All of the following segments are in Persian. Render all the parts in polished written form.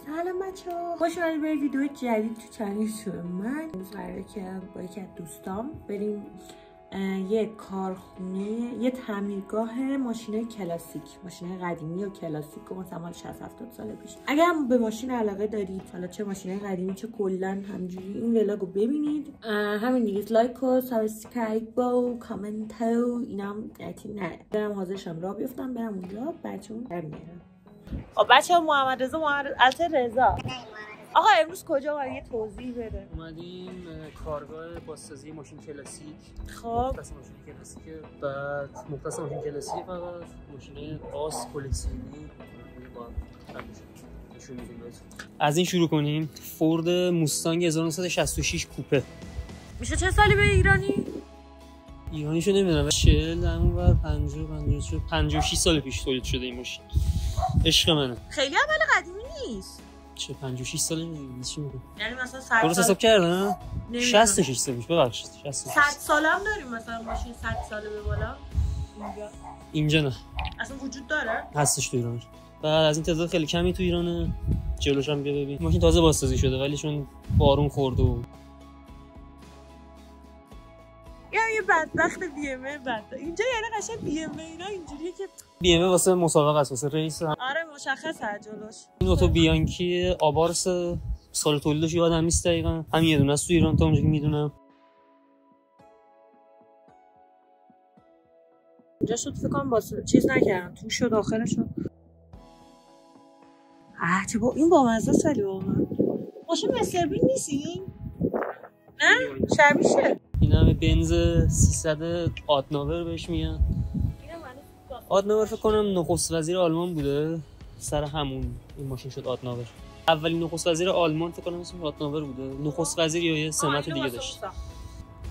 سلام بچه‌ها، خوش اومدید به ویدیو جدید تو چنل من. امروز قراره که با یکی از دوستام بریم یه کارخونه، یه تعمیرگاه ماشینای کلاسیک، ماشینای قدیمی و کلاسیک و مثلا 60-70 سال پیش. اگر هم به ماشین علاقه دارید، حالا چه ماشینای قدیمی چه کلا همینجوری، این ولاگو ببینید. همین دیگه، لایک و سابسکرایب و کامنت و اینام نه. برم حاضرشم راه بیفتم برم اونجا بچه‌مون برمیارم. بچه‌ها محمد رضا آقا امروز کجا اومدی؟ یه توضیح بده. اومدیم کارگاه بازسازی ماشین کلاسیک. خب مختص ماشین کلاسیک، بعد مختص ماشین کلاسیک فقط ماشین خاص کلکسیونی با نشون میدیم. از این شروع کنیم. فورد موستانگ 1966 کوپه. میشه چه سالی به ایرانیشو نمیدونم، 40 اونور 56 سال پیش تولید شده این ماشین. عشق منه. خیلی اول قدیمی نیست. چه 56 ساله چی میگه؟ یعنی مثلا 100 درست حساب کردم 66 سال پیش، ببخشید 100 سال هم داریم مثلا ماشین 100 ساله به بالا اینجا نه اصلا وجود داره، هستش تو ایران. بعد از این تعداد خیلی کمی تو ایرانه. جلوش هم بیا ببین ماشین تازه بازسازی شده ولی چون بارون خورد و یه بدبخت بی ام بعد اینجا، یعنی قشنگ بی ام اینا اینجوریه که بی ام واسه مسابقه است، واسه ریس. آره مشخصه جلوش. این اوتو بیانکی آبارس سال تولیدش یادم نیست دقیقاً، همین یه دونه است تو ایران تا اونجا که میدونم. اینجا شد فکر کنم با چیز نکردم تو شد آخرشو. چه با این بامزه سالی واقعا. ماشین مستر بین نیستین؟ نه شبیشه. این همه بنز 300 آدناور بهش میگن. آدناور فکر کنم نخست وزیر آلمان بوده، سر همون این ماشین شد آدناور. اولین نخست وزیر آلمان فکر کنم اسمش آدناور بوده، نخست وزیر یا یه سمت دیگه داشت،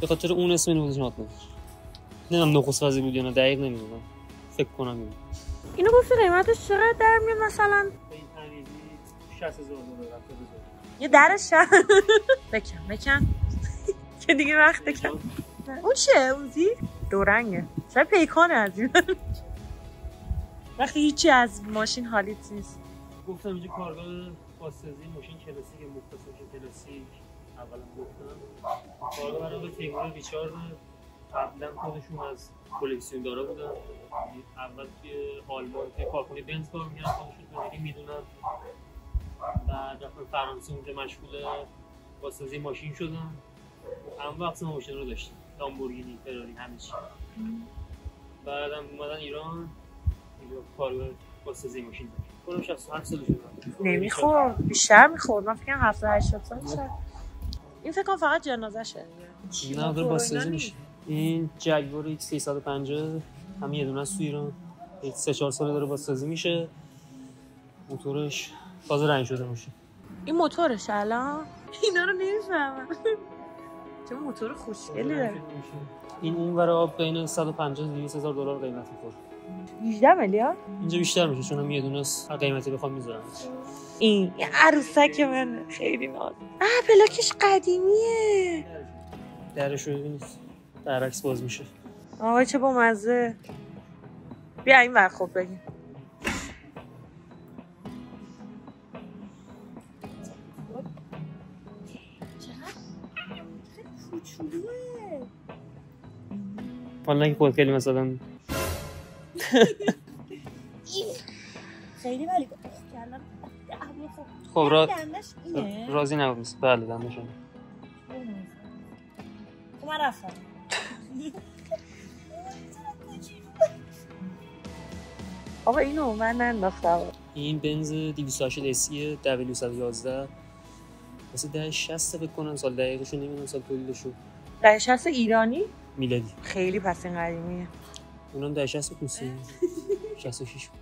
به خاطر اون اسم اینو گذاشتن آدناور. نمیدونم نخست وزیر بود یا نه، دقیق نمیدونم، فکر کنم اینو گفتی قیمتش چقدر در میاد؟ مثلا این تمیزی 60000 دلار. یه درش بکن که دیگه وقت کم. اون چیه اون زیر؟ دو رنگه، شاید پیکانه از این. وقتی هیچی از ماشین حالیت نیست. گفتم اینجا کارگاه بازسازی ماشین کلاسیک، مختص ماشین کلاسیک. اولا گفتم کارگاه برای به تیمور ریچارد، قبلا خودشون از کلکسیون دارا بودن. اول توی آلمان توی کارخونه بنز کار می‌کردن، خودشون رو میدونن. بعد رفتن فرانسه، اونجا مشغول بازسازی ماشین شدن. هم وقت ماشین رو داشتن، لامبورگینی، فراری، همه چی. بعدم اومدن ایران، اینجا کارگاه بازسازی ماشین داشتن. 67 سال شده. نمیخورد، بیشتر میخورد. من فکر کنم 70-80 سال شد. این فکر کنم فقط جنازه‌شه. نه داره بازسازی میشه. این جگوار X 350 همین یه دونه است تو ایران. 3-4 ساله داره بازسازی میشه. موتورش تازه رنگ شده میشه. این موتورش الان اینا رو نمیفهمم. چه موتور خوشگلی داره. این اونورا بین 150 تا 200 هزار دلار قیمت می‌خوره. 18 میلیارد؟ اینجا بیشتر میشه چون هم یه دونه است، هر قیمتی بخوام میذارم. این عروسک من خیلی ناز. بلاکش قدیمیه. درش رو ببینید، درعکس باز میشه. آقای چه با مزه. بیا این ور خوب بگیم. حالا اینکه خود خیلی مثلا خیلی ولی خب راضی نبود نیست. بله دندشون خب من رفتم. آقا اینو من ننداختم. این بنز 280 اسی W111 واسه 1060 فکر کنم، سال دقیقشو نمیدونم، سال تولیدشو. 1060 ایرانی؟ میلادی. خیلی پس این قدیمیه. اونم 1060 بود، 66 بود.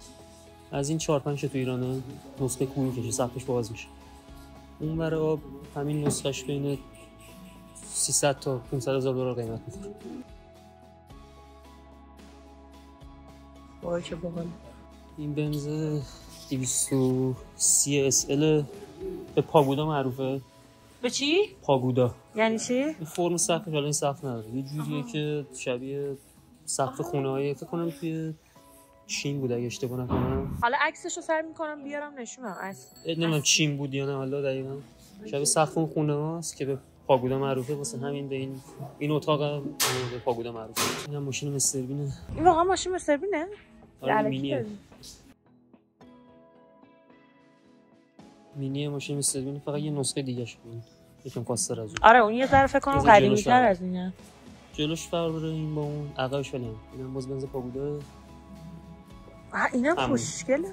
از این 4-5 تو ایرانه نسخه کوی میکشه، سقفش باز میشه. اون برای همین نسخهش بین 300 تا 500 هزار دلار قیمت می‌کنه. وای چه باحال. این بنز 230 SL به پاگودا معروفه. به چی؟ پاگودا یعنی چی؟ این فرم سقفش، حالا این سقف نداره، یه جوریه که شبیه سقف خونه‌های فکر کنم توی چین بود اگه اشتباه نکنم. حالا عکسشو سر میکنم بیارم نشونم. نمیدونم چین بود یا نه حالا دقیقاً. شبیه سقف اون خونه هاست که به پاگودا معروفه، واسه همین به این اتاق هم به پاگودا معروفه. این هم ماشین مستر بینه. این واقعا ماشین مستر بینه؟ آره مینیه. مینیه ماشین مستر بینه، فقط یه نسخه دیگه ش بود. یکم کاستر از اون. آره اون یه ذره فکر کنم قدیمی‌تر از اینه. جلوش فرق داره این با اون، عقبش ولی اینم باز بنز پاگودا. اینم خوشگله.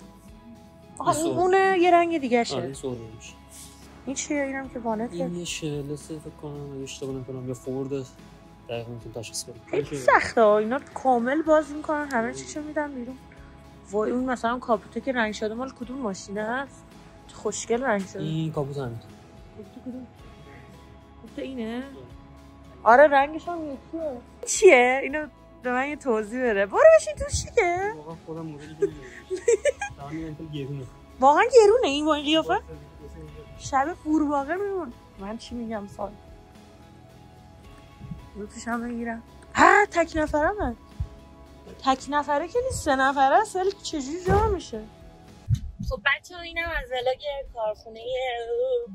اونه یه رنگ دیگه شه. آره سرخ میشه. این چیه؟ اینم که وانته. این یه شلسه فکر کنم اشتباه نکنم یا فورد دقیقاً میتونم تشخیص بدم. خیلی سخته ها اینا، کامل باز میکنن همه چیشو میدن بیرون. وای اون مثلا کاپوته که رنگ شده مال کدوم ماشینه هست؟ خوشگل رنگ شده. این کاپوت همین. کاپوت اینه؟ آره رنگش هم یکیه. چیه؟ اینو به من یه توضیح بده. برو بشین توش دیگه. واقعا خودم مدلی نمی‌دونم. تمام گرونه. واقعا گرونه این با این قیافه؟ شب قورباغه میمون. من چی میگم سال رو توش هم بگیرم. تک نفرمه. تک نفره که نیست، 3 نفره است ولی چجوری جا میشه؟ خب بچه ها اینم از ولاگ کارخونه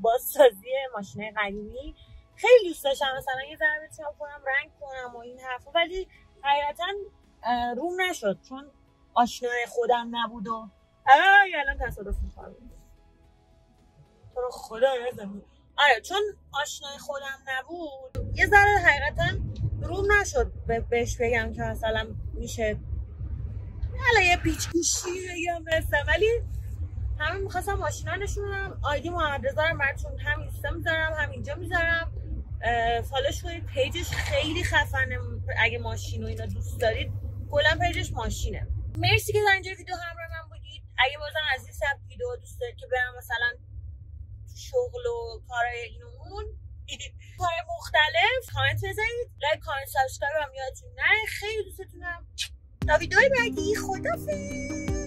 بازسازی ماشین قدیمی. خیلی دوست داشتم مثلا یه ذره چاپ کنم رنگ کنم و این حرفا، ولی حقیقتا روم نشد چون آشنای خودم نبود و الان تصادف می‌کنم. تو رو خدا نزن. آره چون آشنای خودم نبود یه ذره حقیقتا روم نشد بهش بگم که مثلا میشه حالا یه پیچ گوشی بگم برسم، ولی همین میخواستم ماشینا نشونم. آیدی محمد رضا رو براتون هم اینستا میذارم هم اینجا میذارم، فالوش کنید. پیجش خیلی خفنه، اگه ماشین و اینا دوست دارید کلا پیجش ماشینه. مرسی که در اینجا ویدیو همراه من بودید. اگه بازم از این سبک ویدیو دوست دارید که برم مثلا شغل و کارهای این و اون کارهای مختلف کامنت بزنید، لایک کامنت سابسکرایب هم یادتون نره. خیلی دوستتونم. تا ویدیوی بعدی خدافظ.